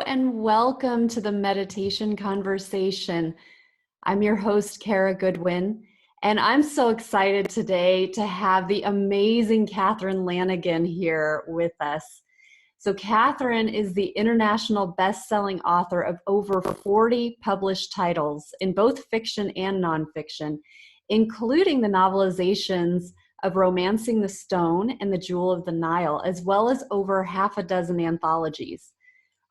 and welcome to the Meditation Conversation. I'm your host, Kara Goodwin, and I'm so excited today to have the amazing Catherine Lanigan here with us. So Catherine is the international best-selling author of over 40 published titles in both fiction and nonfiction, including the novelizations of Romancing the Stone and The Jewel of the Nile, as well as over half a dozen anthologies.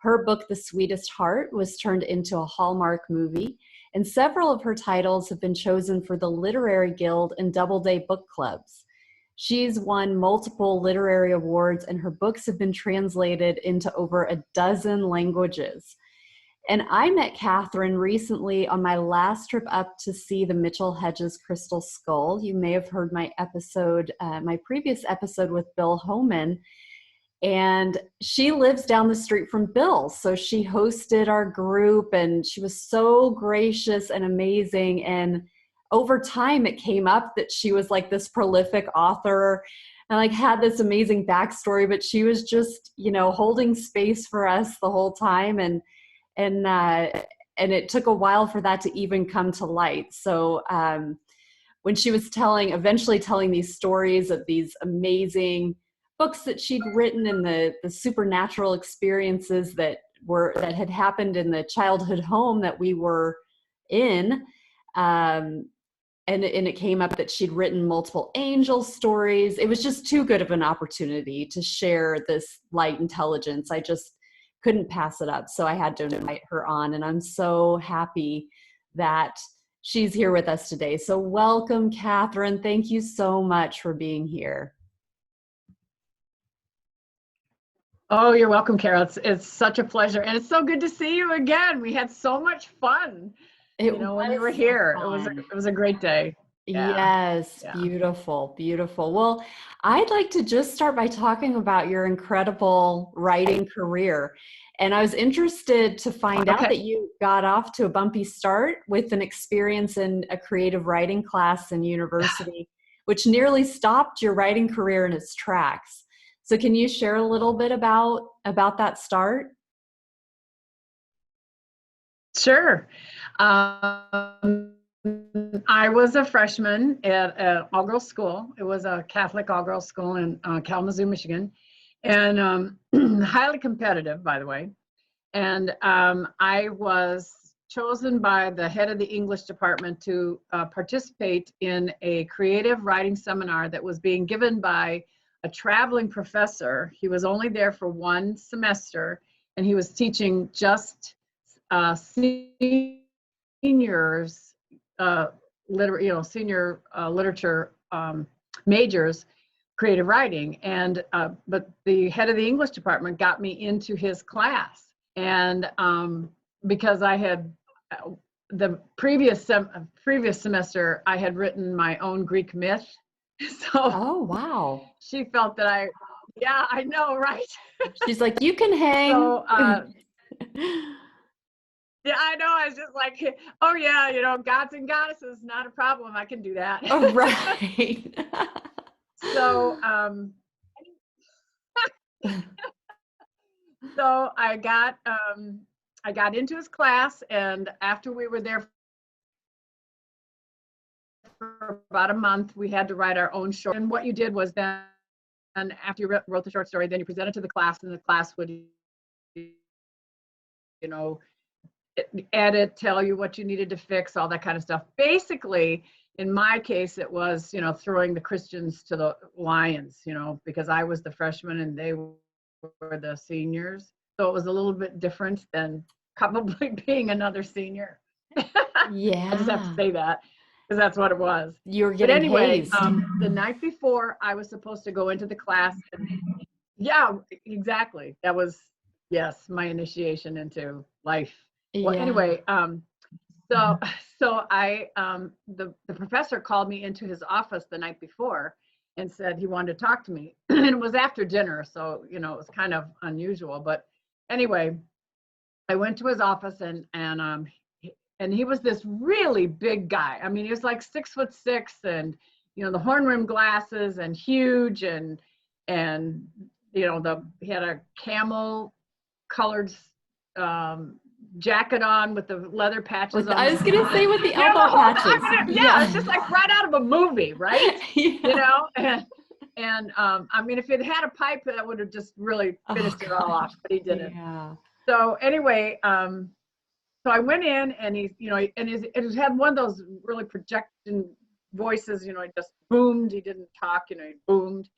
Her book, The Sweetest Heart, was turned into a Hallmark movie, and several of her titles have been chosen for the Literary Guild and Doubleday book clubs. She's won multiple literary awards, and her books have been translated into over a dozen languages. And I met Catherine recently on my last trip up to see the Mitchell Hedges Crystal Skull. You may have heard my previous episode with Bill Homan. And she lives down the street from Bill. So she hosted our group and she was so gracious and amazing. And over time, it came up that she was like this prolific author and like had this amazing backstory, but she was just, holding space for us the whole time. And it took a while for that to even come to light. So when she was eventually telling these stories of these amazing books that she'd written and the supernatural experiences that had happened in the childhood home that we were in. And it came up that she'd written multiple angel stories. It was just too good of an opportunity to share this light intelligence. I just couldn't pass it up. So I had to invite her on, and I'm so happy that she's here with us today. So welcome, Catherine. Thank you so much for being here. Oh, you're welcome, Kara. It's such a pleasure. And it's so good to see you again. We had so much fun, when you were here. It was a great day. Yeah. Yes, yeah. Beautiful, beautiful. Well, I'd like to just start by talking about your incredible writing career. And I was interested to find out that you got off to a bumpy start with an experience in a creative writing class in university, which nearly stopped your writing career in its tracks. So can you share a little bit about that start? Sure. I was a freshman at an all-girls school. It was a Catholic all-girls school in Kalamazoo, Michigan, and highly competitive, by the way. And I was chosen by the head of the English department to participate in a creative writing seminar that was being given by a traveling professor. He was only there for one semester, and he was teaching just seniors, senior literature majors, creative writing. And but the head of the English department got me into his class, and because I had the previous semester I had written my own Greek myth. So, oh, wow. She felt that I know, right? She's like, you can hang. So, yeah, I know. I was just like, oh yeah, gods and goddesses, not a problem. I can do that. Oh, right. So, so I got into his class, and after we were there for about a month, we had to write our own short. And what you did was then, after you wrote the short story, then you presented to the class, and the class would, edit, tell you what you needed to fix, all that kind of stuff. Basically, in my case, it was, throwing the Christians to the lions, because I was the freshman and they were the seniors. So it was a little bit different than probably being another senior. Yeah. I just have to say that, because that's what it was. You were getting hazed. The night before, I was supposed to go into the class. Yeah, exactly. That was, yes, my initiation into life. Well, yeah. Anyway, so I, the professor called me into his office the night before and said he wanted to talk to me. And it was after dinner, so, it was kind of unusual. But anyway, I went to his office, and he was this really big guy. I mean, he was like 6'6", and the horn-rimmed glasses, and huge, and he had a camel-colored jacket on with the leather patches on. I was gonna say with the elbow patches. Yeah, it's just like right out of a movie, right? Yeah. You know, and I mean, if it had a pipe, that would have just really finished it all off, but he didn't. Yeah. So anyway, so I went in, and he's, you know, and it had one of those really projection voices, you know, he just boomed. He didn't talk, you know, he boomed.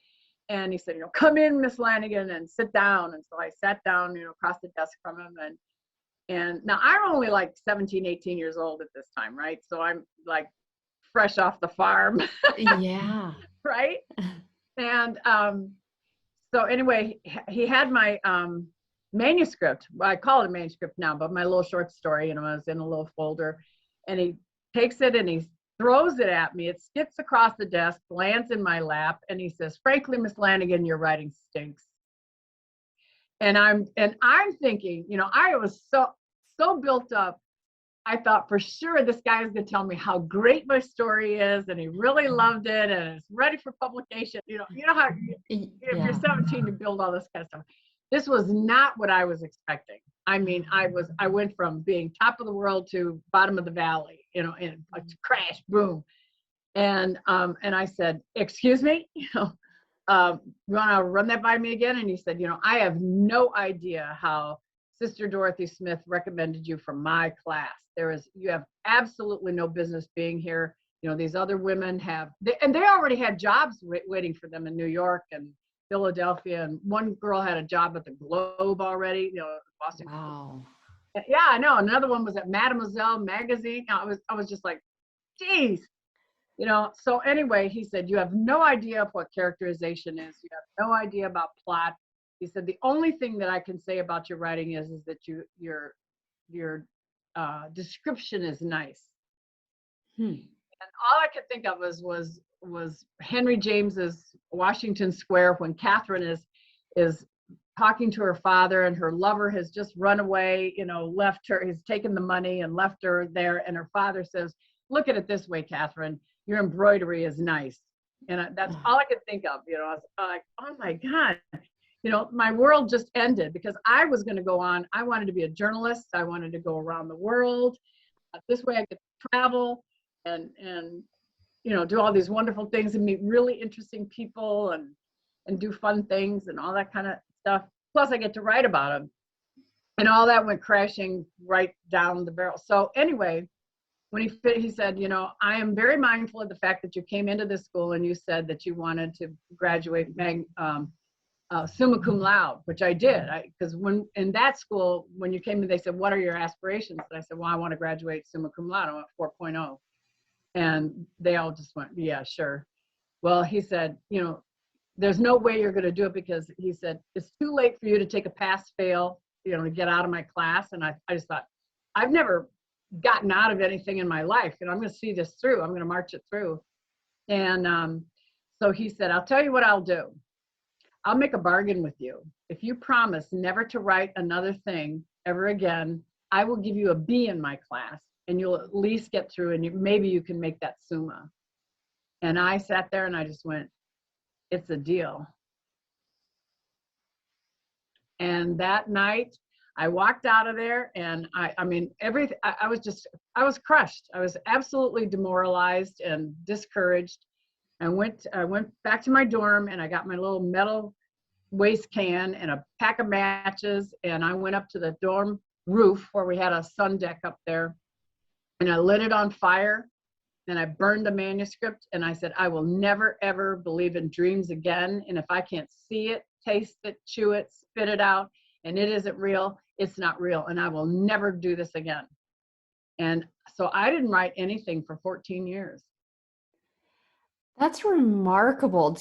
And he said, you know, come in, Miss Lanigan, and sit down. And so I sat down, you know, across the desk from him. And now I'm only like 17, 18 years old at this time, right? So I'm like fresh off the farm. Yeah. Right? And so anyway, he had my manuscript. Well, I call it a manuscript now, but my little short story, you know, I was in a little folder. And he takes it and he throws it at me. It skips across the desk, lands in my lap, and he says, frankly, Miss Lanigan, your writing stinks. And I'm thinking, you know, I was so built up. I thought for sure this guy is going to tell me how great my story is, and he really loved it, and it's ready for publication. You know how if you're 17, you build all this kind of stuff. This was not what I was expecting. I mean, I went from being top of the world to bottom of the valley, you know, and a crash, boom. And I said, excuse me, you know, you want to run that by me again? And he said, you know, I have no idea how Sister Dorothy Smith recommended you for my class. You have absolutely no business being here. You know, these other women they already had jobs waiting for them in New York and Philadelphia. And one girl had a job at the Globe already, you know, Boston. Wow. Yeah, I know. Another one was at Mademoiselle magazine. I was just like, geez. You know, so anyway, he said, you have no idea of what characterization is. You have no idea about plot. He said, the only thing that I can say about your writing is that your description is nice. And all I could think of was Henry James's Washington Square, when Catherine is talking to her father, and her lover has just run away, you know, left her, he's taken the money and left her there. And her father says, look at it this way, Catherine, your embroidery is nice. And that's all I could think of, you know. I was like, oh my God, you know, my world just ended, because I was going to go on. I wanted to be a journalist. I wanted to go around the world. This way I could travel and you know, do all these wonderful things and meet really interesting people and do fun things and all that kind of stuff. Plus I get to write about them. And all that went crashing right down the barrel. So anyway, when he said, you know, I am very mindful of the fact that you came into this school and you said that you wanted to graduate summa cum laude, which I did. Because when in that school, when you came in, they said, what are your aspirations? And I said, well, I want to graduate summa cum laude. I want 4.0. And they all just went, yeah, sure. Well, he said, you know, there's no way you're going to do it, because he said, it's too late for you to take a pass fail, you know, to get out of my class. And I just thought, I've never gotten out of anything in my life, and I'm going to see this through. I'm going to march it through. And so he said, I'll tell you what I'll do. I'll make a bargain with you. If you promise never to write another thing ever again, I will give you a B in my class, and you'll at least get through, and maybe you can make that summa. And I sat there and I just went, it's a deal. And that night I walked out of there, and I mean, everything, I was crushed. I was absolutely demoralized and discouraged. I went back to my dorm, and I got my little metal waste can and a pack of matches, and I went up to the dorm roof where we had a sun deck up there, and I lit it on fire, and I burned the manuscript, and I said, I will never, ever believe in dreams again. And if I can't see it, taste it, chew it, spit it out, and it isn't real, it's not real, and I will never do this again. And so I didn't write anything for 14 years. That's remarkable.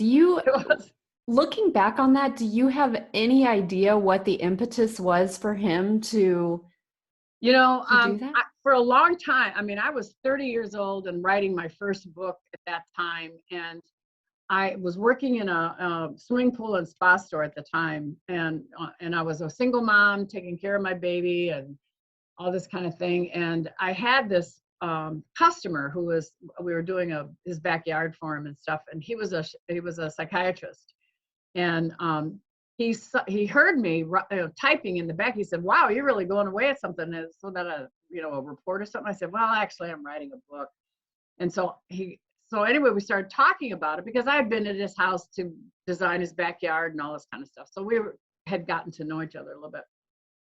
Looking back on that, do you have any idea what the impetus was for him to do that? For a long time, I mean, I was 30 years old and writing my first book at that time. And I was working in a swimming pool and spa store at the time. And I was a single mom taking care of my baby and all this kind of thing. And I had this customer we were doing his backyard for him and stuff. And he was a psychiatrist. And he heard me typing in the back. He said, "Wow, you're really going away at something." So that a report or something. I said, "Well, actually, I'm writing a book." And so anyway, we started talking about it because I had been at his house to design his backyard and all this kind of stuff. So had gotten to know each other a little bit.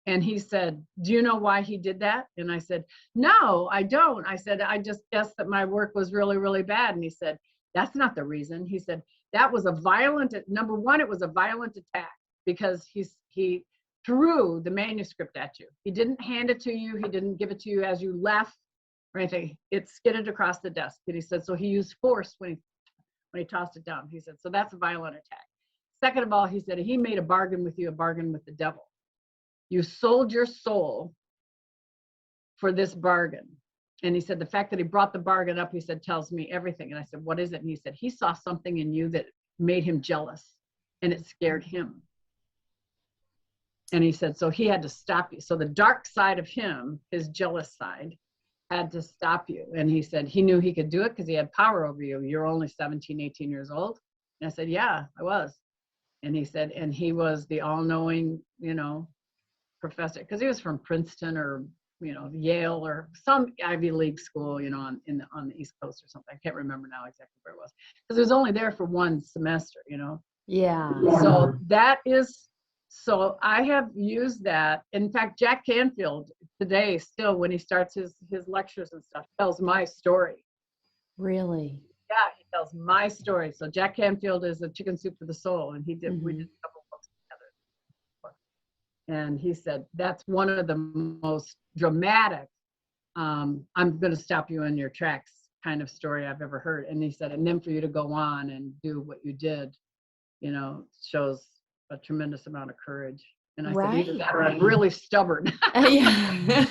And he said, "Do you know why he did that?" And I said, "No, I don't." I said, "I just guessed that my work was really, really bad." And he said, "That's not the reason." He said, "That was number one, it was a violent attack because he threw the manuscript at you. He didn't hand it to you. He didn't give it to you as you left or anything. It skidded across the desk." And he said, "So he used force when he tossed it down." He said, "So that's a violent attack. Second of all," he said, "he made a bargain with you, a bargain with the devil. You sold your soul for this bargain." And he said, "The fact that he brought the bargain up," he said, "tells me everything." And I said, "What is it?" And he said, "He saw something in you that made him jealous and it scared him." And he said, "So he had to stop you." So the dark side of him, his jealous side, had to stop you. And he said, he knew he could do it because he had power over you. You're only 17, 18 years old. And I said, "Yeah, I was." And he said, and he was the all-knowing, professor, because he was from Princeton or Yale or some Ivy League school, on the East Coast or something. I can't remember now exactly where it was because it was only there for one semester. Yeah. So I have used that. In fact, Jack Canfield today still, when he starts his lectures and stuff, tells my story. Really? Yeah, he tells my story. So Jack Canfield is a Chicken Soup for the Soul, and we did a couple of books together. And he said, that's one of the most dramatic, I'm going to stop you in your tracks kind of story I've ever heard. And he said, and then for you to go on and do what you did, shows a tremendous amount of courage. And I said, either that or I'm really stubborn. Yeah.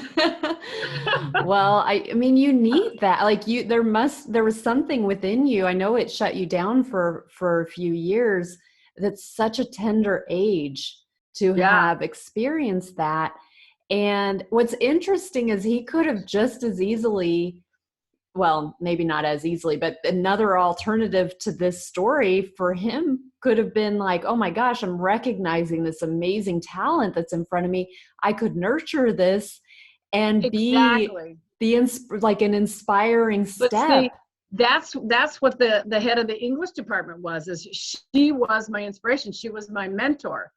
Well, I mean, you need that. Like there was something within you. I know it shut you down for a few years. That's such a tender age to have experienced that. And what's interesting is he could have just as easily, well, maybe not as easily, but another alternative to this story for him could have been like, "Oh my gosh, I'm recognizing this amazing talent that's in front of me. I could nurture this and be like an inspiring step." But see, that's what the head of the English department was. Is she was my inspiration. She was my mentor.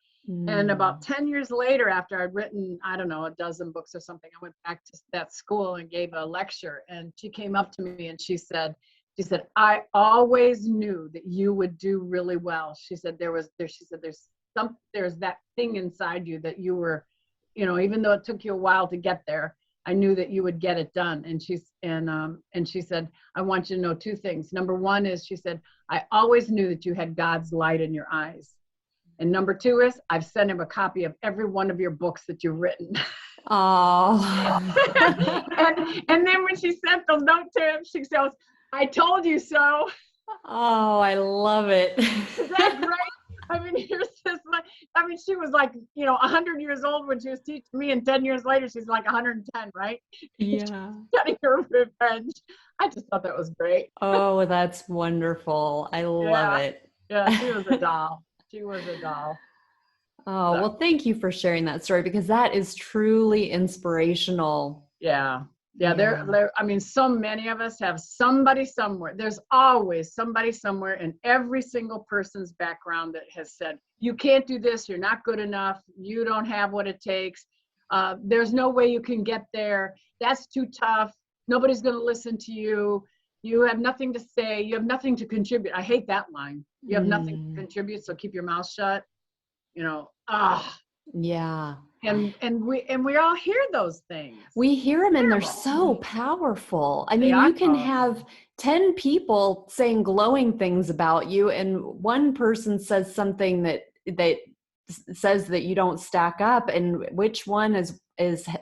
And about 10 years later, after I'd written, I don't know, a dozen books or something, I went back to that school and gave a lecture. And she came up to me and she said, "I always knew that you would do really well." She said, there's that thing inside you that you were, even though it took you a while to get there, I knew that you would get it done. And she said, "I want you to know two things. Number one is," she said, "I always knew that you had God's light in your eyes. And number two is, I've sent him a copy of every one of your books that you've written." Oh. and then when she sent the note to him, she says, "I told you so." Oh, I love it. Is that great? I mean, she was like, 100 years old when she was teaching me, and 10 years later, she's like 110, right? Yeah. She's getting her revenge. I just thought that was great. Oh, that's wonderful. I love it. Yeah, she was a doll. She was a doll. Oh, well, thank you for sharing that story because that is truly inspirational. Yeah. I mean, so many of us have somebody somewhere. There's always somebody somewhere in every single person's background that has said, "You can't do this. You're not good enough. You don't have what it takes. There's no way you can get there. That's too tough. Nobody's going to listen to you. You have nothing to say. You have nothing to contribute." I hate that line. You have nothing to contribute, so keep your mouth shut. Yeah. And we all hear those things. We hear them and they're so powerful. I mean, you can have 10 people saying glowing things about you and one person says something that says that you don't stack up, and which one is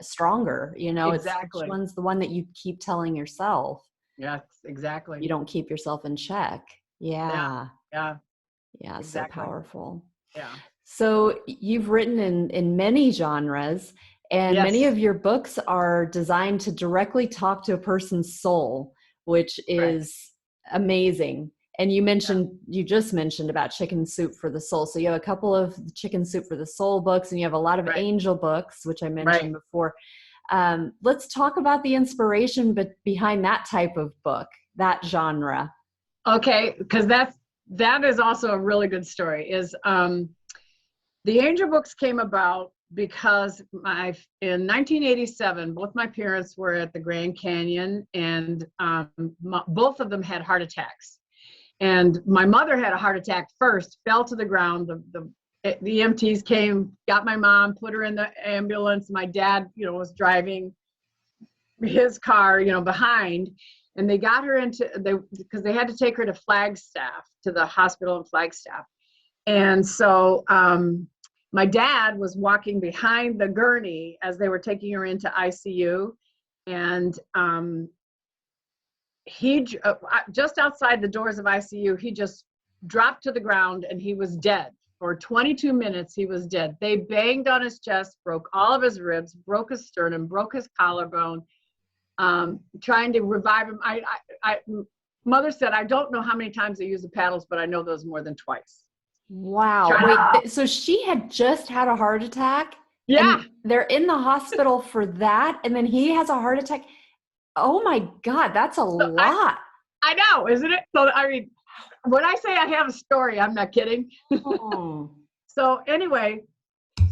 stronger, Exactly. Which one's the one that you keep telling yourself. Yes, exactly. You don't keep yourself in check. Yeah. Exactly. So powerful. Yeah. So you've written in many genres, and many of your books are designed to directly talk to a person's soul, which is amazing. And you just mentioned about Chicken Soup for the Soul. So you have a couple of Chicken Soup for the Soul books, and you have a lot of Right. angel books, which I mentioned Right. before. Let's talk about the inspiration behind that type of book, that genre. Okay, because that is also a really good story. The angel books came about because in 1987, both my parents were at the Grand Canyon, and both of them had heart attacks. And my mother had a heart attack first, fell to the ground. The EMTs came, got my mom, put her in the ambulance. My dad, was driving his car, behind, and they got her because they had to take her to Flagstaff, to the hospital in Flagstaff. And so my dad was walking behind the gurney as they were taking her into ICU. And he just outside the doors of ICU, he just dropped to the ground and he was dead. For 22 minutes, he was dead. They banged on his chest, broke all of his ribs, broke his sternum, broke his collarbone, trying to revive him. Mother said, I don't know how many times they used the paddles, but I know those more than twice. Wow. Wait, so she had just had a heart attack? Yeah. And they're in the hospital for that, and then he has a heart attack? Oh my God, that's a lot. I know, isn't it? So, when I say I have a story, I'm not kidding. Oh. So anyway,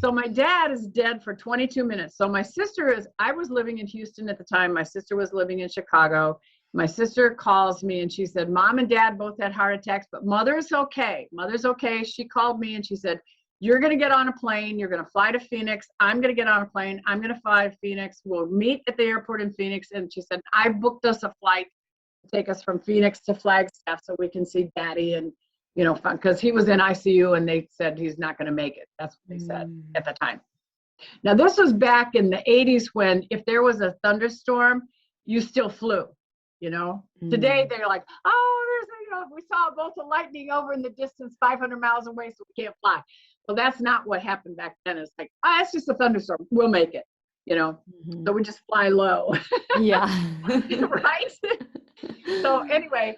my dad is dead for 22 minutes. So I was living in Houston at the time. My sister was living in Chicago. My sister calls me and she said, Mom and Dad both had heart attacks, but Mother's okay. Mother's okay. She called me and she said, you're going to get on a plane. You're going to fly to Phoenix. I'm going to get on a plane. I'm going to fly to Phoenix. We'll meet at the airport in Phoenix. And she said, I booked us a flight to take us from Phoenix to Flagstaff so we can see Daddy. And, because he was in ICU and they said he's not going to make it. That's what they said at the time. Now, this was back in the 80s when if there was a thunderstorm, you still flew, Today, they're like, oh, we saw a bolt of lightning over in the distance 500 miles away, so we can't fly. Well, that's not what happened back then. It's like, it's just a thunderstorm. We'll make it, So we just fly low. Yeah. Right? So anyway,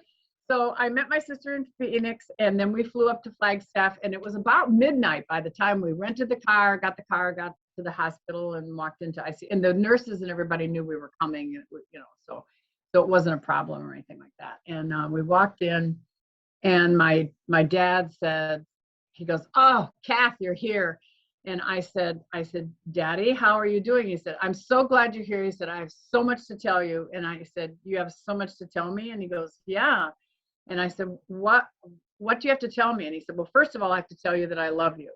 so I met my sister in Phoenix, and then we flew up to Flagstaff, and it was about midnight by the time we rented the car, got to the hospital, and walked into ICU. And the nurses and everybody knew we were coming, so it wasn't a problem or anything like that. And we walked in, and my dad said, he goes, oh, Kath, you're here. And I said, Daddy, how are you doing? He said, I'm so glad you're here. He said, I have so much to tell you. And I said, you have so much to tell me? And he goes, yeah. And I said, what do you have to tell me? And he said, well, first of all, I have to tell you that I love you.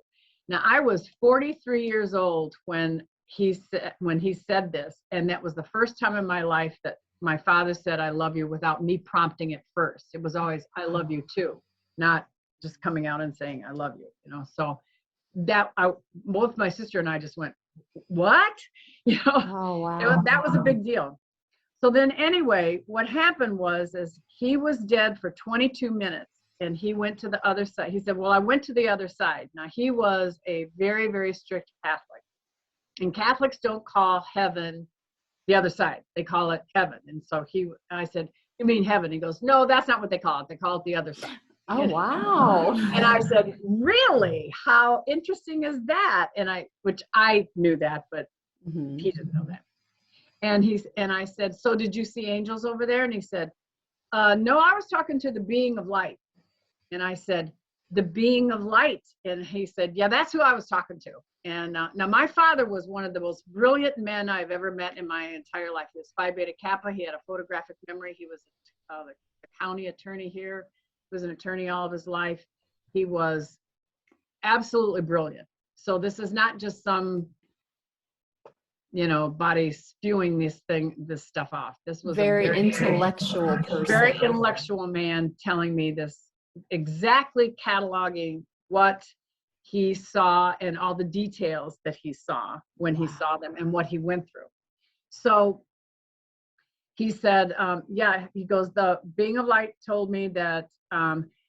Now, I was 43 years old when he said this. And that was the first time in my life that my father said, I love you without me prompting it first. It was always, I love you too, not just coming out and saying, I love you, So both my sister and I just went, what? Oh, wow. That was a big deal. So then anyway, what happened was he was dead for 22 minutes and he went to the other side. He said, well, I went to the other side. Now he was a very, very strict Catholic, and Catholics don't call heaven the other side. They call it heaven. And so I said, you mean heaven? He goes, no, that's not what they call it. They call it the otother side. Oh, wow. And I said, really? How interesting is that? Which I knew that, but he didn't know that. And I said, so did you see angels over there? And he said, no, I was talking to the being of light. And I said, the being of light. And he said, yeah, that's who I was talking to. And now my father was one of the most brilliant men I've ever met in my entire life. He was Phi Beta Kappa. He had a photographic memory. He was the county attorney here. He was an attorney all of his life. He was absolutely brilliant. So this is not just some, body spewing this stuff off. This was very intellectual person. Very intellectual man telling me this, exactly cataloging what he saw and all the details that he saw when he saw them and what he went through. So he said, he goes, the being of light told me that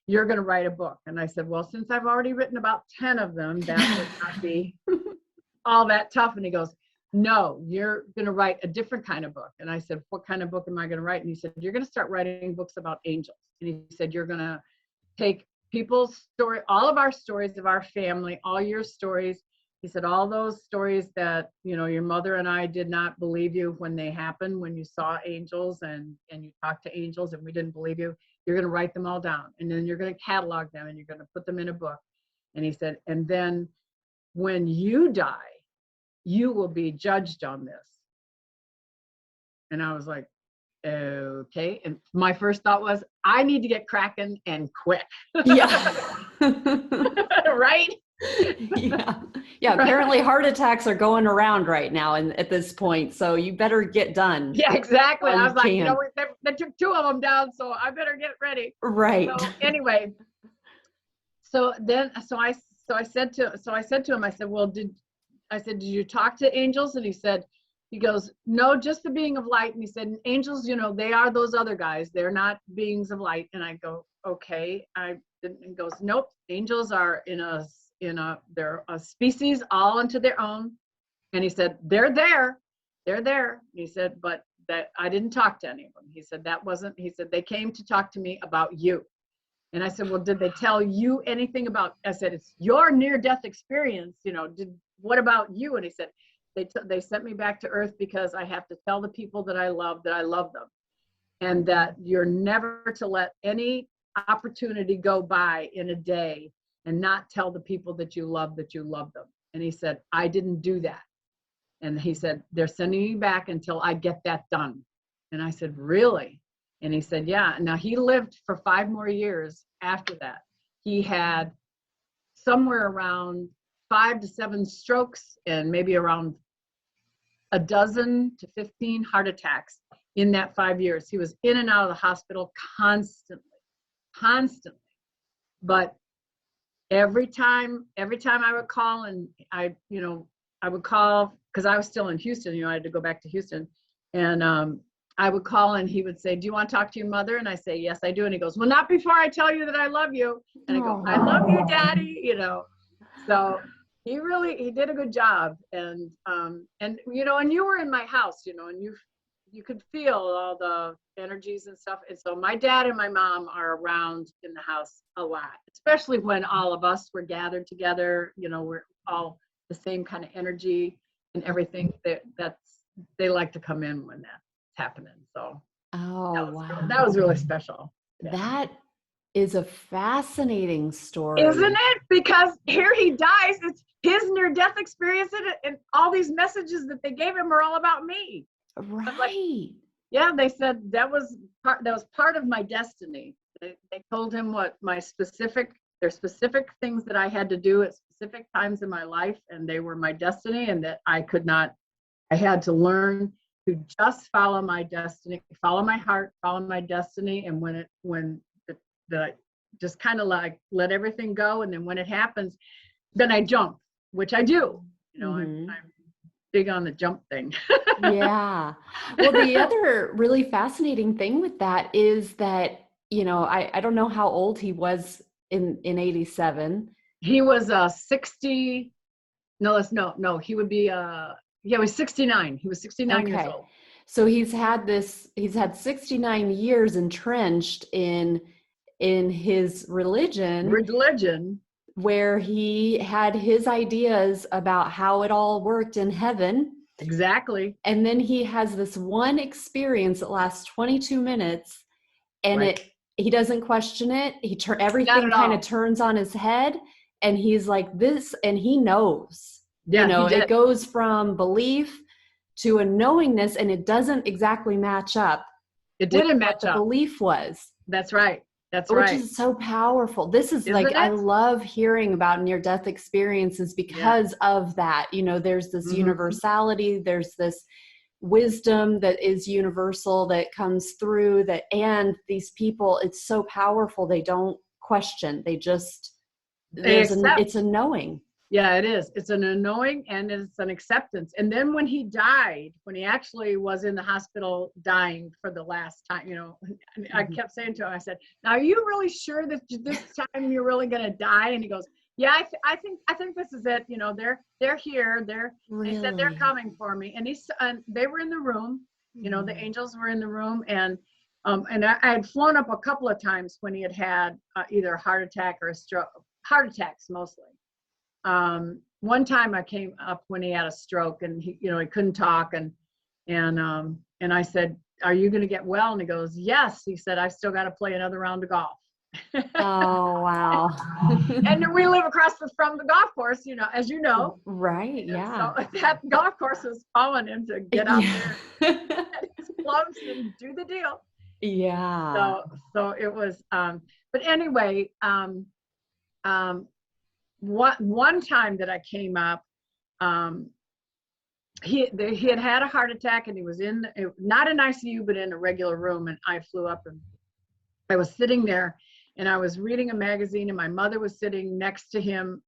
you're going to write a book. And I said, well, since I've already written about 10 of them, that would not be all that tough. And he goes, no, you're going to write a different kind of book. And I said, what kind of book am I going to write? And he said, you're going to start writing books about angels. And he said, you're going to take people's story, all of our stories of our family, all your stories. He said, all those stories that, you know, your mother and I did not believe you when they happened, when you saw angels and you talked to angels and we didn't believe you, you're going to write them all down. And then you're going to catalog them and you're going to put them in a book. And he said, and then when you die, you will be judged on this. And I was like, okay. And my first thought was, I need to get cracking and quick. Yeah. Right? Yeah. Yeah. Apparently heart attacks are going around right now and at this point. So you better get done. Yeah, exactly. I was like, you can. know, they took 2 of them down, so I better get ready. Right. So anyway, so I said to him, I said, well, did you talk to angels? And he goes, no, just the being of light. And he said, angels, you know, they are those other guys. They're not beings of light. And I go, okay. And he goes, nope. Angels are they're a species all unto their own. And he said, they're there. And he said, but that I didn't talk to any of them. He said, he said, they came to talk to me about you. And I said, well, did they tell you anything about, I said, it's your near-death experience, you know, what about you? And he said, they sent me back to earth because I have to tell the people that I love them, and that you're never to let any opportunity go by in a day and not tell the people that you love them. And he said, I didn't do that. And he said, they're sending me back until I get that done. And I said, really? And he said, yeah. Now he lived for 5 more years after that. He had somewhere around 5 to 7 strokes and maybe around a dozen to 15 heart attacks in that 5 years. He was in and out of the hospital constantly. But every time I would call, and I would call because I was still in Houston, you know, I had to go back to Houston. And I would call and he would say, do you want to talk to your mother? And I say, yes, I do. And he goes, well, not before I tell you that I love you. And I go, I love you, Daddy, you know. So he did a good job. And you know, and you were in my house, you know, and you could feel all the energies and stuff. And so my dad and my mom are around in the house a lot, especially when all of us were gathered together, you know, we're all the same kind of energy and everything. They like to come in when that's happening. So that was really special. Yeah. That is a fascinating story. Isn't it? Because here he dies. It's his near-death experience, and all these messages that they gave him are all about me. Right. Like, yeah, they said that was part of my destiny. They told him what there's specific things that I had to do at specific times in my life, and they were my destiny, and that I had to learn to just follow my destiny, follow my heart, follow my destiny. And when just kind of like let everything go. And then when it happens, then I jump, which I do. You know, I'm big on the jump thing. Yeah. Well, the other really fascinating thing with that is that, you know, I don't know how old he was in 87. He was 60. No, he would be he was 69. He was 69 years old. So he's had 69 years entrenched in his religion, where he had his ideas about how it all worked in heaven. Exactly. And then he has this one experience that lasts 22 minutes, and he doesn't question it. Everything kind of turns on his head, and he's like this, and he knows. Yeah, you know, it goes from belief to a knowingness, and it doesn't exactly match up. It didn't match up. The belief was. That's right. Which is so powerful. This is like, I love hearing about near-death experiences because of that. You know, there's this universality, there's this wisdom that is universal that comes through that, and these people, it's so powerful. They don't question. They just, it's a knowing. Yeah, it is. It's an knowing, and it's an acceptance. And then when he died, when he actually was in the hospital dying for the last time, you know, I kept saying to him, I said, now, are you really sure that this time you're really going to die? And he goes, Yeah, I think this is it. You know, they're here. They said they're Really? coming for me, and they were in the room. You know, the angels were in the room, and I had flown up a couple of times when he had either a heart attack or a stroke. Heart attacks mostly. One time I came up when he had a stroke, and he couldn't talk, and I said, "Are you going to get well?" And he goes, "Yes." He said, "I still got to play another round of golf." Oh, wow. And we live across from the golf course, as you know. Right. Yeah. So that golf course was calling him to get out Yeah. there, get his gloves and do the deal. Yeah. So it was, but anyway, one time that I came up, he had a heart attack, and he was not in ICU, but in a regular room. And I flew up, and I was sitting there, and I was reading a magazine, and my mother was sitting next to him.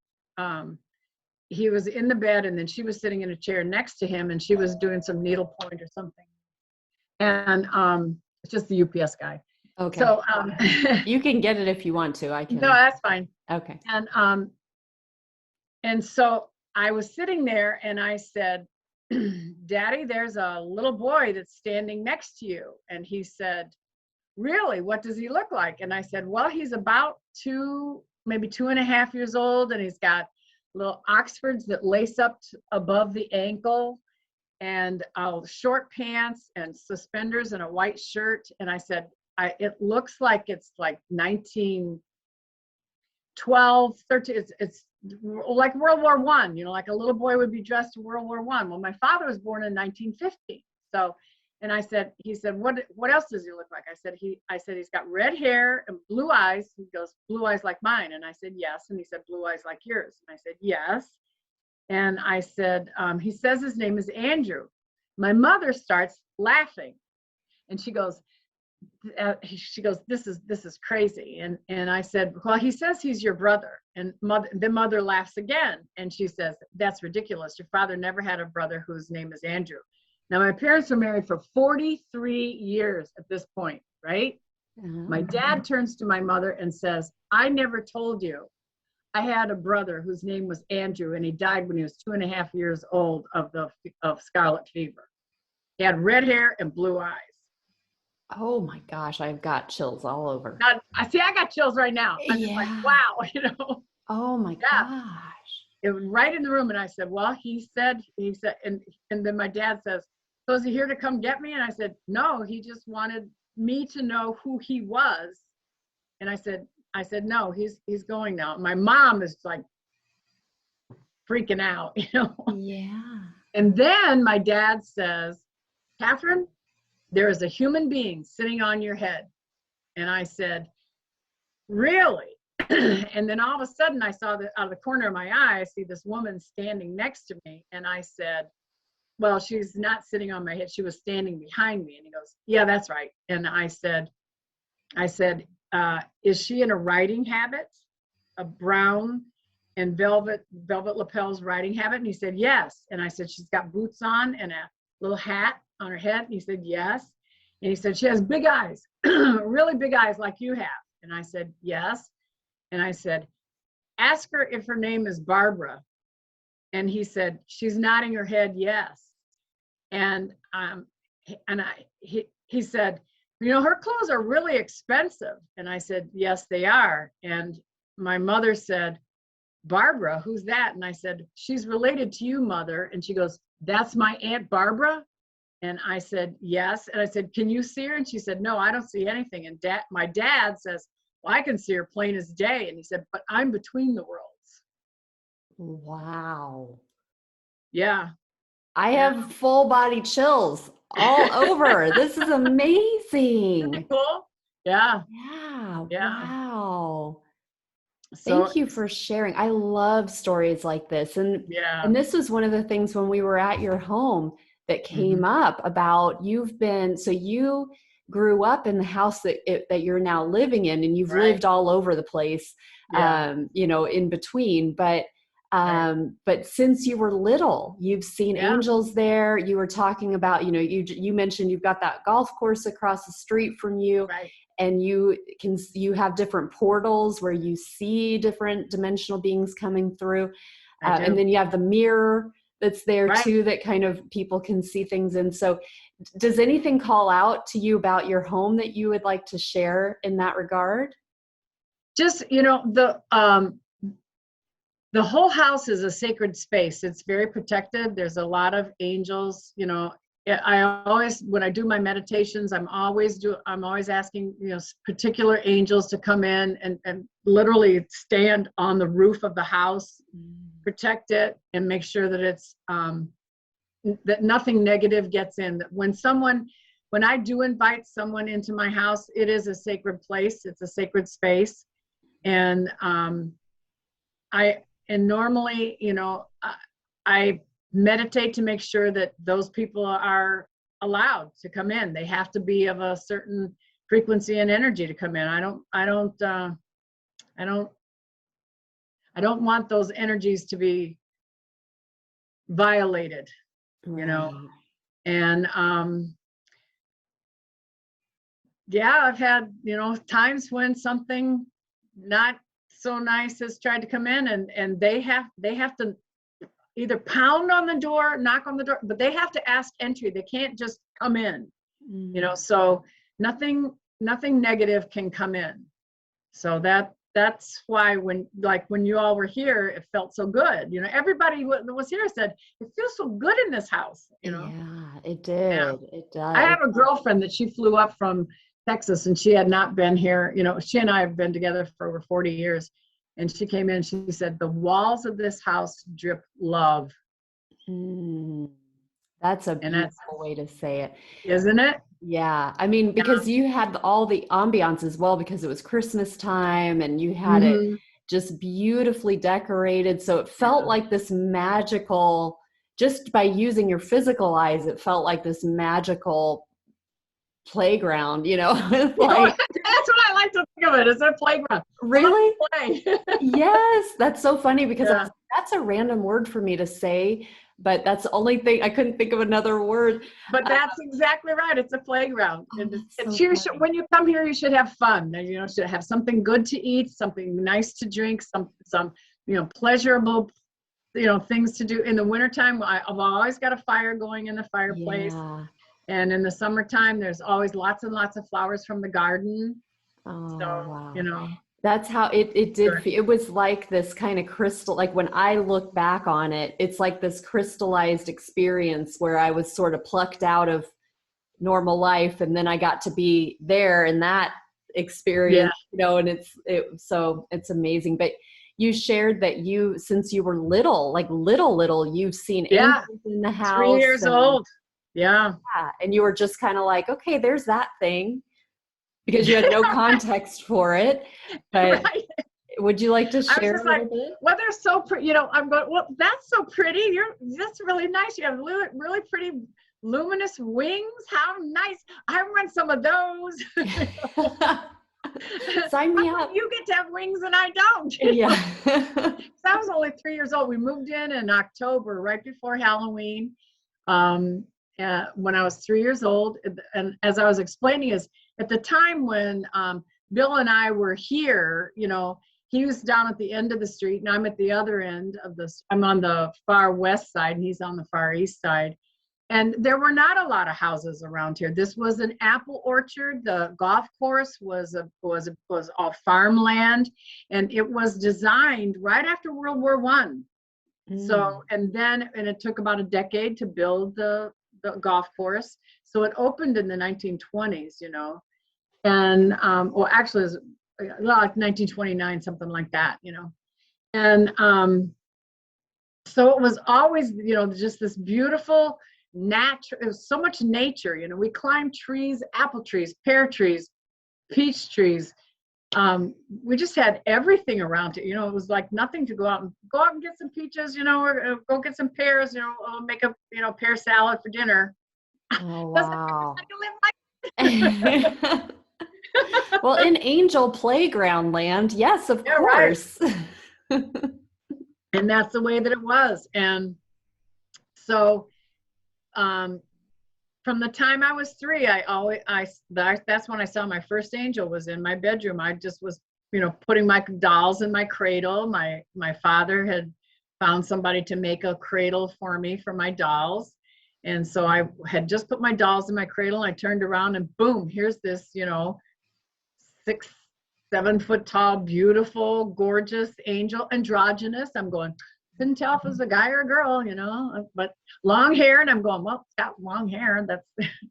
He was in the bed, and then she was sitting in a chair next to him, and she was doing some needlepoint or something. And it's just the UPS guy. Okay. So you can get it if you want to. I can. No, that's fine. Okay. And so I was sitting there, and I said, "Daddy, there's a little boy that's standing next to you." And he said, "Really? What does he look like?" And I said, "Well, he's about maybe 2.5 years old, and he's got little Oxfords that lace up above the ankle, and short pants and suspenders and a white shirt." And I said, "It looks like it's like 1912, 13. It's like World War I. Like a little boy would be dressed in World War I. Well, my father was born in 1950. So, and he said, what else does he look like? I said, he's got red hair and blue eyes. He goes, "Blue eyes like mine?" And I said, "Yes." And he said, "Blue eyes like yours?" And I said, "Yes." And I said, he says his name is Andrew. My mother starts laughing, and she goes, "This is crazy." And I said, "Well, he says he's your brother." And the mother laughs again, and she says, "That's ridiculous. Your father never had a brother whose name is Andrew." Now, my parents were married for 43 years at this point, right? My dad turns to my mother and says, "I never told you I had a brother whose name was Andrew, and he died when he was 2.5 years old of scarlet fever. He had red hair and blue eyes." Oh my gosh, I've got chills all over. I got chills right now. I'm just like, wow, Oh my gosh. It was right in the room, and I said, "Well, he said," and then my dad says, "So is he here to come get me?" And I said, "No, he just wanted me to know who he was." And I said, "No, he's going now." My mom is like freaking out, Yeah. And then my dad says, "Catherine, there is a human being sitting on your head." And I said, "Really?" And then all of a sudden I saw that out of the corner of my eye, I see this woman standing next to me. And I said, "Well, she's not sitting on my head. She was standing behind me." And he goes, "Yeah, that's right." And I said, "Is she in a riding habit, a brown and velvet lapels riding habit?" And he said, "Yes." And I said, "She's got boots on and a little hat on her head?" And he said, "Yes." And he said, "She has big eyes, really big eyes like you have?" And I said, "Yes." And I said, "Ask her if her name is Barbara." And he said, "She's nodding her head yes." And he said, "Her clothes are really expensive." And I said, "Yes, they are." And my mother said, "Barbara, who's that?" And I said, "She's related to you, Mother." And she goes, "That's my Aunt Barbara?" And I said, "Yes." And I said, "Can you see her?" And she said, "No, I don't see anything." And my dad says, "Well, I can see her plain as day." And he said, "But I'm between the worlds." Wow. Yeah. I have full body chills all over. This is amazing. Isn't it cool? Yeah. Yeah. Yeah. Wow. So, Thank you for sharing. I love stories like this. And this was one of the things when we were at your home that came up about you grew up in the house that you're now living in, and you've lived all over the place, in between. But But since you were little, you've seen Yeah. angels there. You were talking about, you mentioned you've got that golf course across the street from you. Right. And you have different portals where you see different dimensional beings coming through. And then you have the mirror that's there too, that kind of people can see things in. So does anything call out to you about your home that you would like to share in that regard? Just, the whole house is a sacred space. It's very protected. There's a lot of angels, I always, when I do my meditations, I'm always asking, particular angels to come in and literally stand on the roof of the house, protect it, and make sure that it's, that nothing negative gets in. When I do invite someone into my house, it is a sacred place. It's a sacred space. And, normally, I meditate to make sure that those people are allowed to come in. They have to be of a certain frequency and energy to come in. I don't want those energies to be violated, and I've had, times when something not so nice has tried to come in, and they have to either pound on the door, knock on the door, but they have to ask entry. They can't just come in, so nothing negative can come in. So that's why when you all were here, it felt so good. Everybody that was here said, it feels so good in this house, Yeah, it did. Yeah. It does. I have a girlfriend that she flew up from Texas, and she had not been here. She and I have been together for over 40 years. And she came in, she said, the walls of this house drip love. That's a beautiful way to say it. Isn't it? Yeah. I mean, because you had all the ambiance as well, because it was Christmas time and you had it just beautifully decorated. So it felt like this magical, just by using your physical eyes, it felt like this magical playground, That's what I like to think of it, as a playground. Really? Play. Yes, that's so funny, because that's a random word for me to say, but that's the only thing, I couldn't think of another word. But that's exactly right. It's a playground. When you come here, you should have fun. You should have something good to eat, something nice to drink, some pleasurable things to do. In the wintertime, I've always got a fire going in the fireplace. Yeah. And in the summertime, there's always lots and lots of flowers from the garden. Oh, so, wow. That's how it did. Sure. It was like this kind of crystal, like when I look back on it, it's like this crystallized experience where I was sort of plucked out of normal life. And then I got to be there in that experience, and it's amazing. But you shared that since you were little, you've seen angels in the house. 3 years old. Yeah. And you were just kind of like, okay, there's that thing, because you had no context for it. But would you like to share a little bit? Well, they're so pretty. I'm going, well, that's so pretty. That's really nice. You have really pretty luminous wings. How nice. I want some of those. Sign me up. You get to have wings and I don't. Yeah. I was only 3 years old. We moved in October, right before Halloween. When I was 3 years old, and as I was explaining, is at the time when Bill and I were here, he was down at the end of the street and I'm at the other end of this. I'm on the far west side and he's on the far east side. And there were not a lot of houses around here. This was an apple orchard. The golf course was all farmland, and it was designed right after World War I. So, and it took about a decade to build the golf course. So it opened in the 1920s, and actually it was like 1929, something like that, and so it was always, just this beautiful natural. It was so much nature. We climbed trees, apple trees, pear trees, peach trees. We just had everything around it. It was like nothing to go out and get some peaches, or go get some pears, make a, pear salad for dinner. Oh, wow. Well, in angel playground land, yes, of course. Right. And that's the way that it was. And so from the time I was 3, that's when I saw my first angel was in my bedroom. I just was, putting my dolls in my cradle. My father had found somebody to make a cradle for me for my dolls. And so I had just put my dolls in my cradle, and I turned around and boom, here's this, 6, 7 foot tall, beautiful, gorgeous angel, androgynous. I'm going, couldn't tell if it was a guy or a girl, but long hair. And I'm going, well, it's got long hair. That's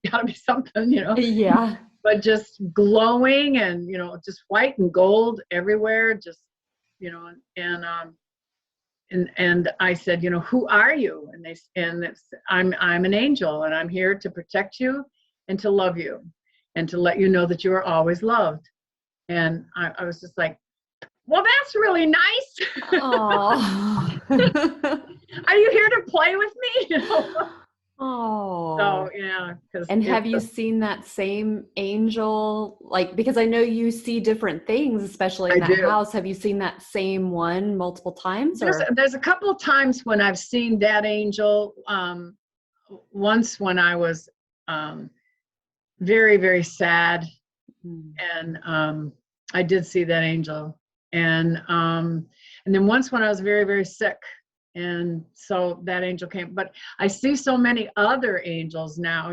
gotta be something, Yeah. But just glowing and, just white and gold everywhere. Just, and I said, who are you? I'm an angel, and I'm here to protect you and to love you and to let you know that you are always loved. And I was just like, well, that's really nice. Oh. Are you here to play with me? Oh. So yeah. And have you seen that same angel? Like, because I know you see different things, especially in that house. Have you seen that same one multiple times? There's a couple of times when I've seen that angel. Once when I was very, very sad, and I did see that angel. And then once when I was very, very sick, and so that angel came. But I see so many other angels now,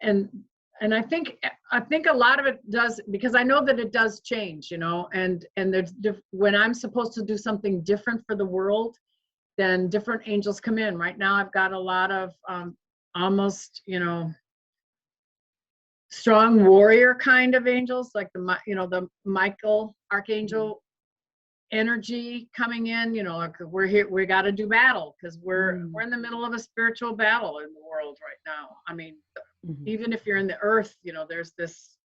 and I think a lot of it does, because I know that it does change, and there's when I'm supposed to do something different for the world, then different angels come in. Right now I've got a lot of almost, strong warrior kind of angels, like the Michael archangel energy coming in, like we're here, we got to do battle, because we're in the middle of a spiritual battle in the world right now. I mean, even if you're in the earth, there's this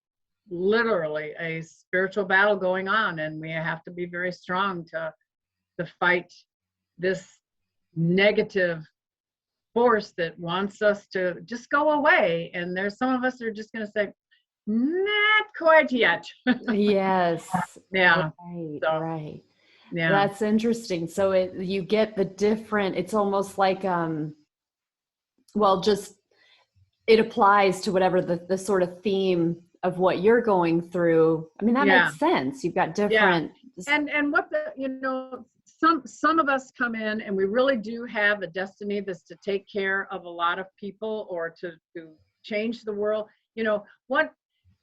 literally a spiritual battle going on, and we have to be very strong to fight this negative force that wants us to just go away. And there's some of us that are just going to say, not quite yet. Yes. Yeah. Right. So, right. Yeah. That's interesting. So you get the different, it's almost like, just it applies to whatever the sort of theme of what you're going through. I mean, that makes sense. You've got different. Yeah. And what some of us come in and we really do have a destiny that's to take care of a lot of people, or to change the world.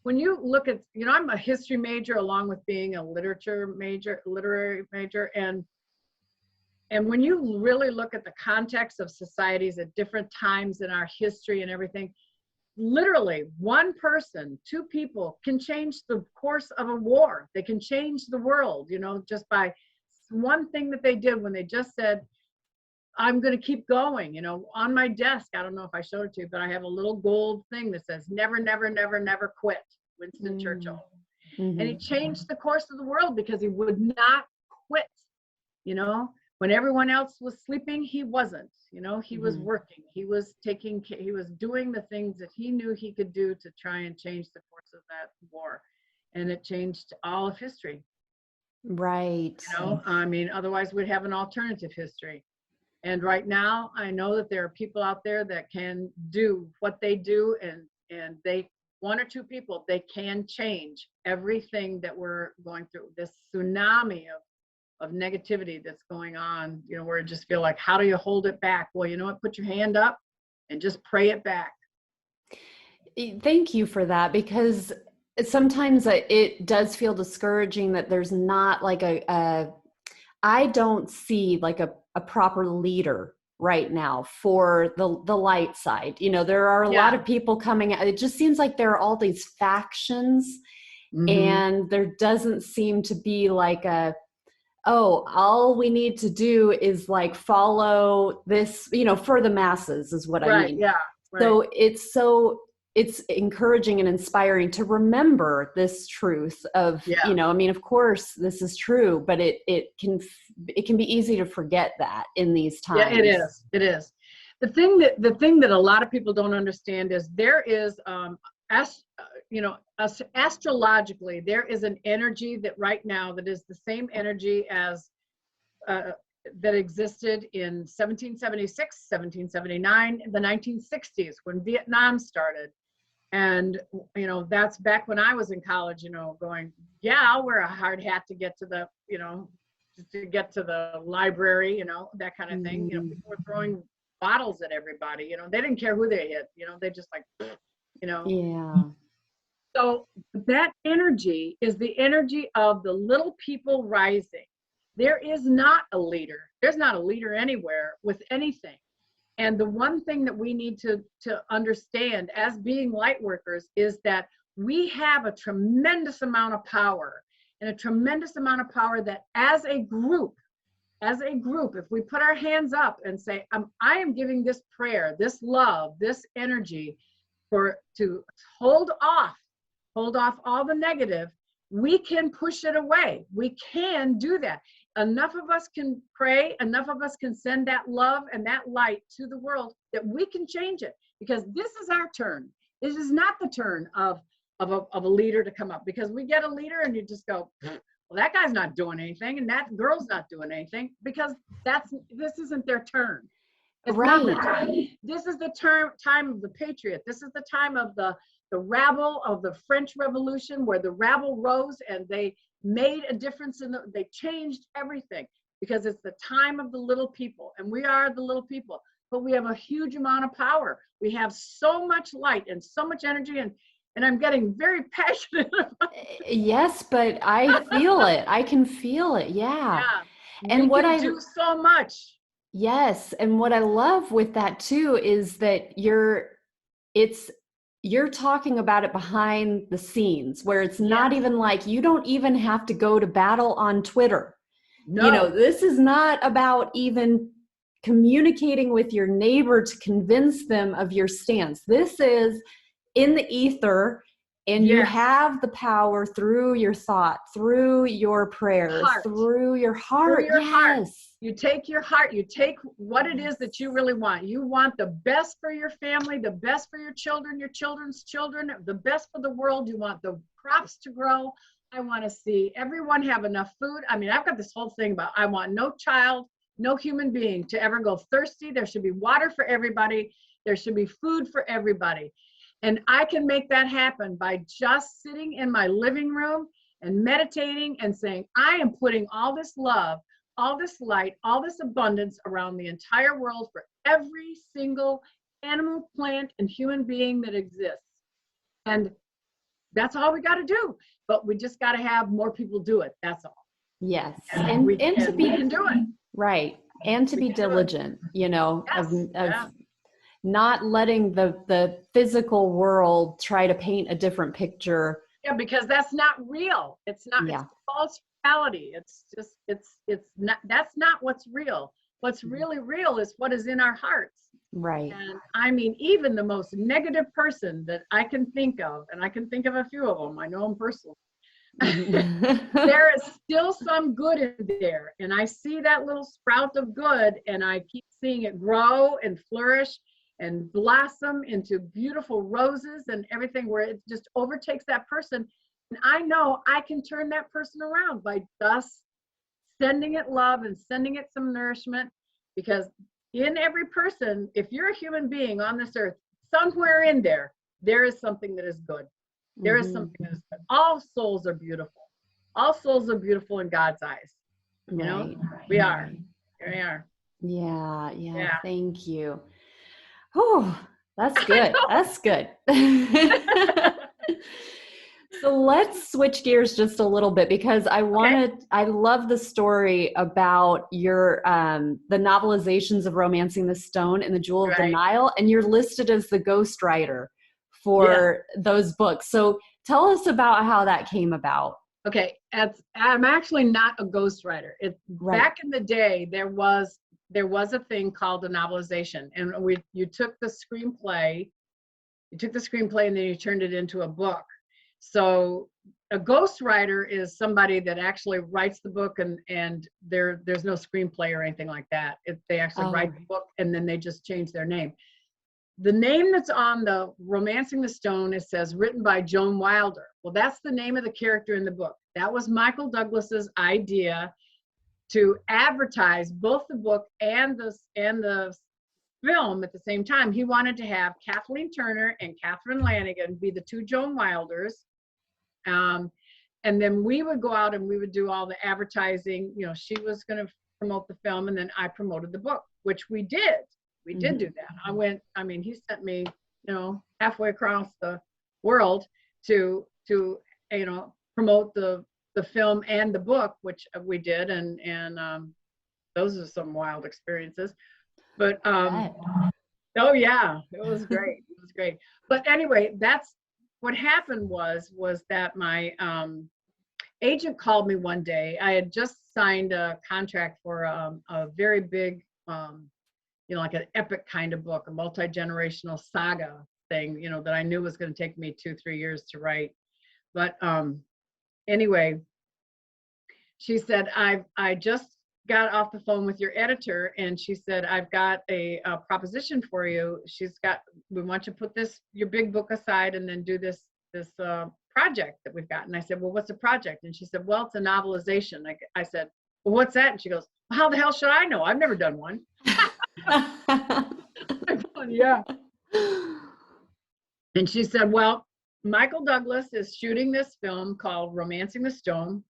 When you look at, I'm a history major along with being a literary major. And when you really look at the context of societies at different times in our history and everything, literally one person, 2 people can change the course of a war. They can change the world, just by one thing that they did, when they just said, I'm going to keep going. On my desk, I don't know if I showed it to you, but I have a little gold thing that says, never, never, never, never quit. Winston Churchill. And he changed the course of the world because he would not quit. When everyone else was sleeping, he wasn't. He was working. He was doing the things that he knew he could do to try and change the course of that war. And it changed all of history. Right. I mean, otherwise we'd have an alternative history. And right now, I know that there are people out there that can do what they do, and they, 1 or 2 people, they can change everything that we're going through. This tsunami of negativity that's going on, where I just feel like, how do you hold it back? Well, you know what? Put your hand up and just pray it back. Thank you for that, because sometimes it does feel discouraging that there's not like I don't see like a proper leader right now for the light side. There are a lot of people coming out. It just seems like there are all these factions, and there doesn't seem to be like all we need to do is like follow this, for the masses is what I mean. Yeah. Right. So it's encouraging and inspiring to remember this truth of, I mean, of course this is true, but it can be easy to forget that in these times. Yeah, it is. The thing that a lot of people don't understand is there is, astrologically, there is an energy that right now that is the same energy as that existed in 1776, 1779, the 1960s when Vietnam started. And, you know, that's back when I was in college, you know, going, yeah, I'll wear a hard hat to get to the, you know, to get to the library, you know, that kind of thing. You know, people were throwing bottles at everybody, you know, they didn't care who they hit, you know, they just like, you know. Yeah. So that energy is the energy of the little people rising. There is not a leader. There's not a leader anywhere with anything. And the one thing that we need to understand as being light workers is that we have a tremendous amount of power, and a tremendous amount of power that as a group, if we put our hands up and say, I am giving this prayer, this love, this energy to hold off all the negative, we can push it away. We can do that. Enough of us can pray, enough of us can send that love and that light to the world that we can change it, because this is our turn. This is not the turn of a leader to come up, because we get a leader and you just go, well, that guy's not doing anything and that girl's not doing anything, because this isn't their turn. It's not their turn. This is the time of the patriot. This is the time of the rabble of the French Revolution, where the rabble rose and they made a difference they changed everything, because it's the time of the little people, and we are the little people, but we have a huge amount of power. We have so much light and so much energy, and I'm getting very passionate about it. Yes, but I feel it. I can feel it. Yeah. And we can do so much. Yes. And what I love with that too is that you're talking about it behind the scenes, where it's not even like, you don't even have to go to battle on Twitter. No. You know, this is not about even communicating with your neighbor to convince them of your stance. This is in the ether, and you have the power through your thought, through your prayers, through your heart. Through your heart. You take your heart, you take what it is that you really want. You want the best for your family, the best for your children, your children's children, the best for the world. You want the crops to grow. I want to see everyone have enough food. I mean, I've got this whole thing about, I want no child, no human being to ever go thirsty. There should be water for everybody. There should be food for everybody. And I can make that happen by just sitting in my living room and meditating and saying, I am putting all this love, all this light, all this abundance around the entire world for every single animal, plant, and human being that exists. And that's all we got to do. But we just got to have more people do it. That's all. Yes. And we can do it. Right. And to be diligent, you know, of not letting the physical world try to paint a different picture. Yeah, because that's not real. It's not, it's false reality. It's just, it's not, that's not what's real. What's really real is what is in our hearts. Right. And I mean, even the most negative person that I can think of, and I can think of a few of them, I know them personally, there is still some good in there. And I see that little sprout of good, and I keep seeing it grow and flourish and blossom into beautiful roses and everything, where it just overtakes that person. And I know I can turn that person around by just sending it love and sending it some nourishment, because in every person, if you're a human being on this earth, somewhere in there, there is something that is good. There is something that is good. All souls are beautiful. All souls are beautiful in God's eyes. You know, we are. Here we are. Yeah. Thank you. Oh, that's good. That's good. So let's switch gears just a little bit, because I love the story about your, the novelizations of Romancing the Stone and the Jewel of the Nile, and you're listed as the ghostwriter for those books. So tell us about how that came about. Okay. I'm actually not a ghostwriter. Back in the day, there was a thing called a novelization, and you took the screenplay and then you turned it into a book. So a ghostwriter is somebody that actually writes the book, and there's no screenplay or anything like that. They actually write the book, and then they just change their name. The name that's on the Romancing the Stone, it says written by Joan Wilder. Well, that's the name of the character in the book. That was Michael Douglas's idea to advertise both the book and the film at the same time. He wanted to have Kathleen Turner and Catherine Lanigan be the two Joan Wilders. And then we would go out and we would do all the advertising. You know, she was going to promote the film, and then I promoted the book, which we did. We did do that. He sent me, you know, halfway across the world to promote the film and the book, which we did. And those are some wild experiences. But oh yeah, it was great. It was great. But anyway, that's what happened was that my agent called me one day. I had just signed a contract for a very big, like an epic kind of book, a multi-generational saga thing, you know, that I knew was going to take me 2-3 years to write. But anyway, she said, I just got off the phone with your editor, and she said, I've got a proposition for you. We want you to put your big book aside and then do this project that we've got. And I said, well, what's the project? And she said, well, it's a novelization. I said, well, what's that? And she goes, well, how the hell should I know? I've never done one. Yeah. And she said, well, Michael Douglas is shooting this film called Romancing the Stone.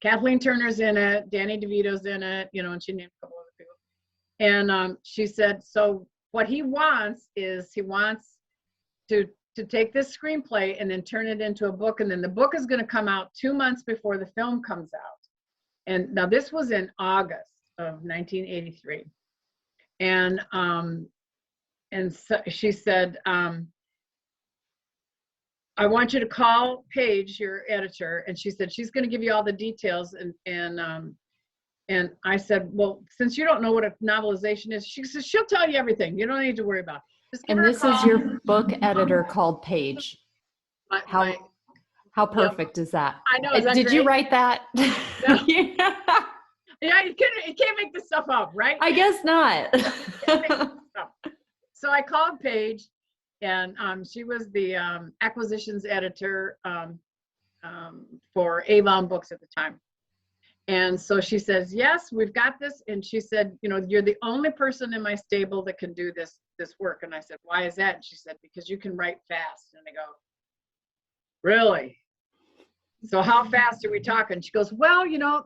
Kathleen Turner's in it, Danny DeVito's in it, you know, and she named a couple other people. And she said, so what he wants is to take this screenplay and then turn it into a book. And then the book is going to come out 2 months before the film comes out. And now this was in August of 1983. And so she said, I want you to call Paige, your editor. And she said, she's going to give you all the details. And I said, well, since you don't know what a novelization is, she says, she'll tell you everything. You don't need to worry about it. And this is your book editor called Paige. How perfect is that? I know. Is that Did great? You write that? No. Yeah, you can't make this stuff up, right? I guess not. So I called Paige, and she was the acquisitions editor for Avon Books at the time. And so she says, yes, we've got this. And she said, you know, you're the only person in my stable that can do this work. And I said, why is that? And she said, because you can write fast. And I go, really? So how fast are we talking? She goes, well, you know,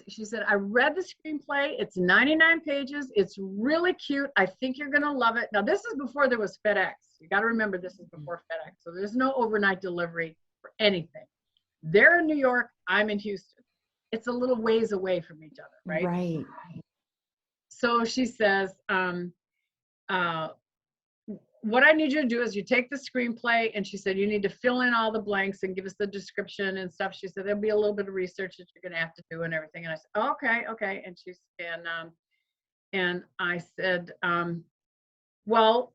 she said, I read the screenplay. It's 99 pages. It's really cute. I think you're going to love it. Now, this is before there was FedEx. You got to remember, this is before FedEx. So there's no overnight delivery for anything. They're in New York. I'm in Houston. It's a little ways away from each other, right? Right. So she says, what I need you to do is you take the screenplay, and she said, you need to fill in all the blanks and give us the description and stuff. She said, there'll be a little bit of research that you're going to have to do and everything. And I said, oh, okay. And I said, well,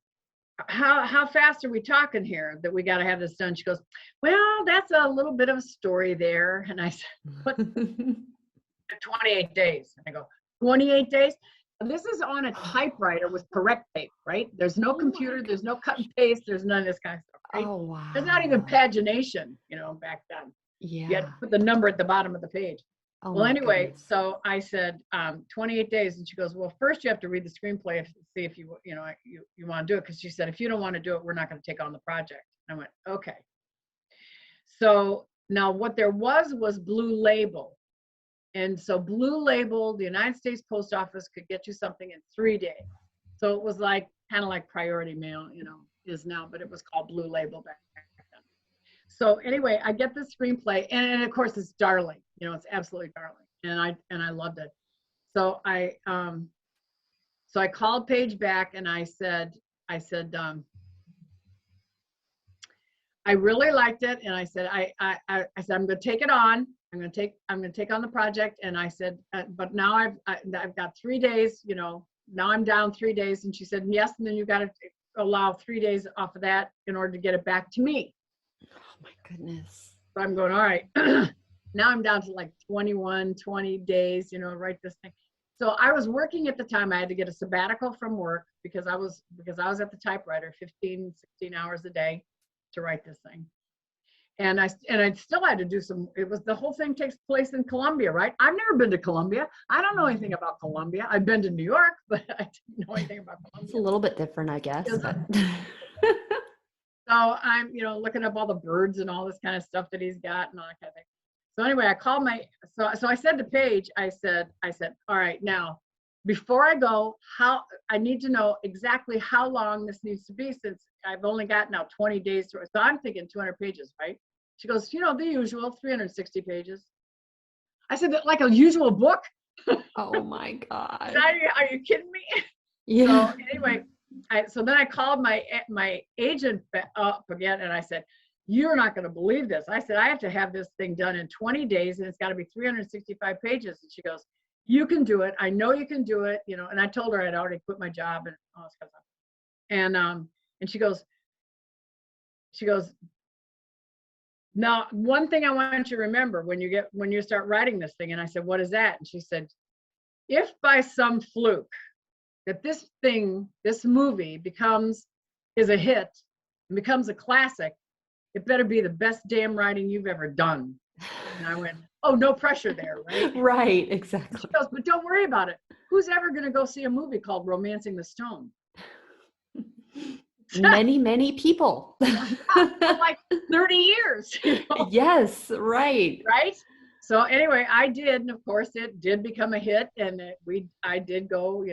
how fast are we talking here that we got to have this done? She goes, well, that's a little bit of a story there. And I said, what? 28 days. And I go, 28 days? This is on a typewriter with correct tape, right? There's no computer, there's no cut and paste, there's none of this kind of stuff, right? Oh, wow. There's not even pagination, you know, back then. Yeah. You had to put the number at the bottom of the page. Oh, well, anyway, goodness. so I said, 28 days. And she goes, well, first you have to read the screenplay to see if you want to do it. Because she said, if you don't want to do it, we're not going to take on the project. I went, okay. So now what there was Blue Label. And so Blue Label, the United States Post Office could get you something in 3 days. So it was like, kind of like priority mail, you know, is now, but it was called Blue Label back then. So anyway, I get the screenplay, and of course it's darling, you know, it's absolutely darling. And I loved it. So I called Paige back, and I said, I really liked it. And I said, I said, I'm going to take it on. I'm going to take on the project. And I said, but now I've got 3 days, you know, now I'm down 3 days. And she said, yes. And then you got to allow 3 days off of that in order to get it back to me. Oh my goodness. So I'm going, all right, now I'm down to like 20 days, you know, write this thing. So I was working at the time. I had to get a sabbatical from work because I was at the typewriter 15, 16 hours a day to write this thing. And I still had to do some, the whole thing takes place in Colombia, right? I've never been to Colombia. I don't know anything about Colombia. I've been to New York, but I didn't know anything about Colombia. It's a little bit different, I guess. But. So I'm, looking up all the birds and all this kind of stuff that he's got and all that kind of thing. So anyway, I called so I said to Paige, I said, all right, now, before I go, I need to know exactly how long this needs to be, since I've only got now 20 days to, so I'm thinking 200 pages, right? She goes, the usual 360 pages. I said, like a usual book? Oh my God. Are you kidding me? Yeah. So anyway, so then I called my agent up again, and I said, you're not going to believe this. I said, I have to have this thing done in 20 days, and it's got to be 365 pages. And she goes, you can do it. I know you can do it. And I told her I'd already quit my job and all this kind of stuff. And she goes, now, one thing I want you to remember when you start writing this thing. And I said, what is that? And she said, if by some fluke that this movie is a hit and becomes a classic, it better be the best damn writing you've ever done. And I went, oh, no pressure there, right? Right, exactly. She goes, but don't worry about it. Who's ever going to go see a movie called Romancing the Stone? Many, many people. like 30 years. Yes, right. Right? So anyway, I did, and of course it did become a hit, and I did go,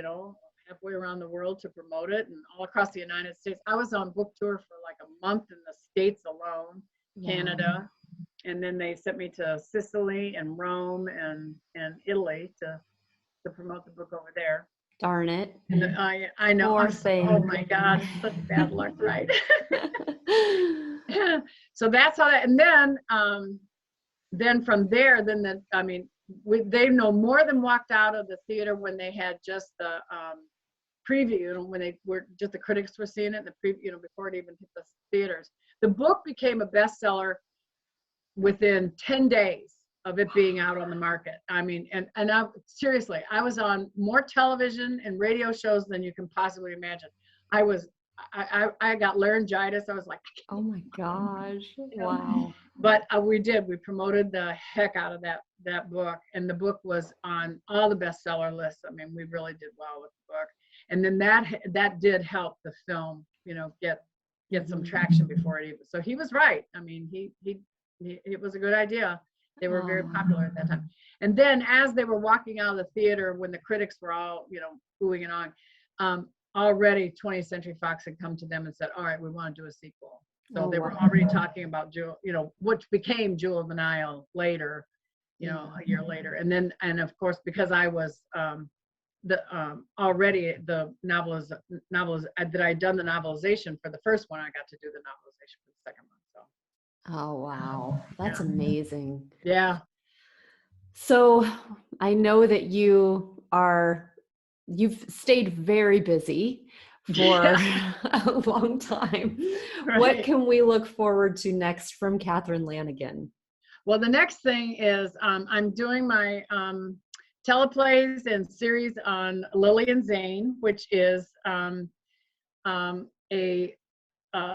halfway around the world to promote it, and all across the United States. I was on book tour for like a month in the States alone, Canada, and then they sent me to Sicily and Rome and Italy to promote the book over there. Darn it. And I know. Poor thing. Oh my God, such bad luck, right? So that's how that, and then from there, they no more than walked out of the theater when they had just the preview, when they were just, the critics were seeing it, the preview, before it even hit the theaters. The book became a bestseller within 10 days of it being out on the market. Seriously, I was on more television and radio shows than you can possibly imagine. I got laryngitis. I was like, oh my gosh, wow. But we promoted the heck out of that book, and the book was on all the bestseller lists. We really did well with the book. And then that did help the film, get some traction before it even. So he was right. It was a good idea. They were very popular at that time. And then as they were walking out of the theater, when the critics were all, oohing and on, already 20th Century Fox had come to them and said, all right, we want to do a sequel. So they were already talking about which became Jewel of the Nile later, a year later. And of course, because I was already the novels that I'd done the novelization for the first one, I got to do the novelization for the second one. So. Oh, wow. That's amazing. Yeah. So I know that you've stayed very busy for a long time. Right. What can we look forward to next from Catherine Lanigan? Well, the next thing is I'm doing my teleplays and series on Lily and Zane, which is a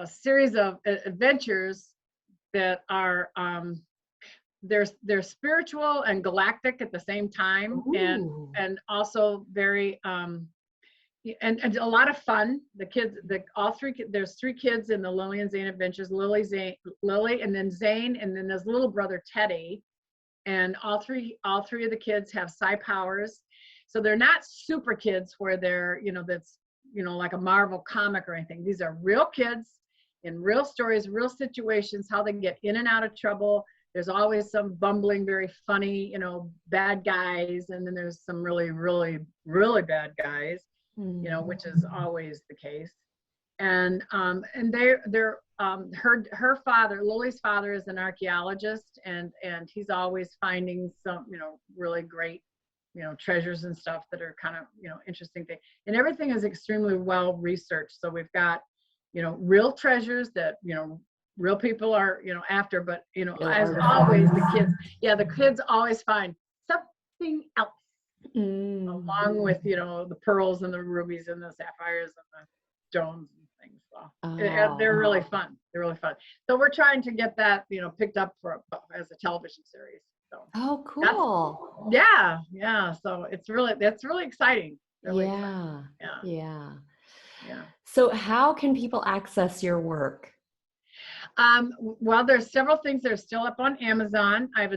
series of adventures that are they're spiritual and galactic at the same time. Ooh. and also very and a lot of fun. The kids, there's 3 kids in the Lily and Zane adventures. Lily, and then Zane, and then his little brother Teddy. And all three of the kids have psi powers. So they're not super kids where they're, that's, like a Marvel comic or anything. These are real kids in real stories, real situations, how they get in and out of trouble. There's always some bumbling, very funny, bad guys. And then there's some really, really, really bad guys, which is always the case. And her father, Lily's father, is an archaeologist, and he's always finding some, really great, treasures and stuff that are kind of, interesting things. And everything is extremely well researched. So we've got, real treasures that, real people are, after, but, as always, the kids always find something else along with, the pearls and the rubies and the sapphires and the stones and things. So they're really Oh, fun. They're really fun. So we're trying to get that, picked up as a television series. So oh, that's, cool. yeah. So that's really exciting. Really exciting. Yeah, Yeah, yeah. yeah. So how can people access your work? Well, there's several things that are still up on Amazon. I have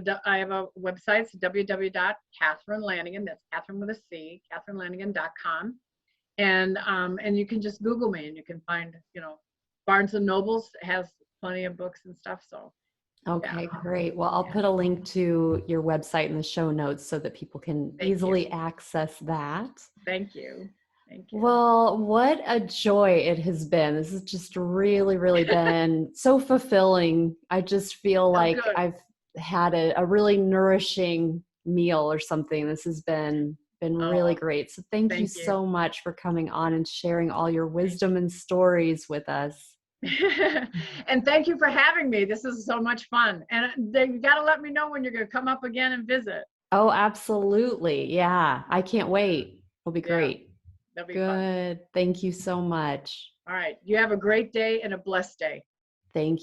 a website. It's www.CatherineLanigan. That's Catherine with a C, CatherineLanigan.com. And you can just Google me and you can find, Barnes and Nobles has plenty of books and stuff. So yeah, Okay, great. Well, I'll yeah. put a link to your website in the show notes so that people can Thank you. easily access that. Thank you. Thank you. Well, what a joy it has been. This has just really, really been so fulfilling. I just feel Oh, like good. I've had a really nourishing meal or something. This has been really Oh, great. So thank you thank you. so much for coming on and sharing all your wisdom and stories with us. And thank you for having me. This is so much fun. And you got to let me know when you're going to come up again and visit. Oh, absolutely. Yeah, I can't wait. It'll be Yeah, great. that'll be fun. Good. Thank you so much. All right. You have a great day and a blessed day. Thank you.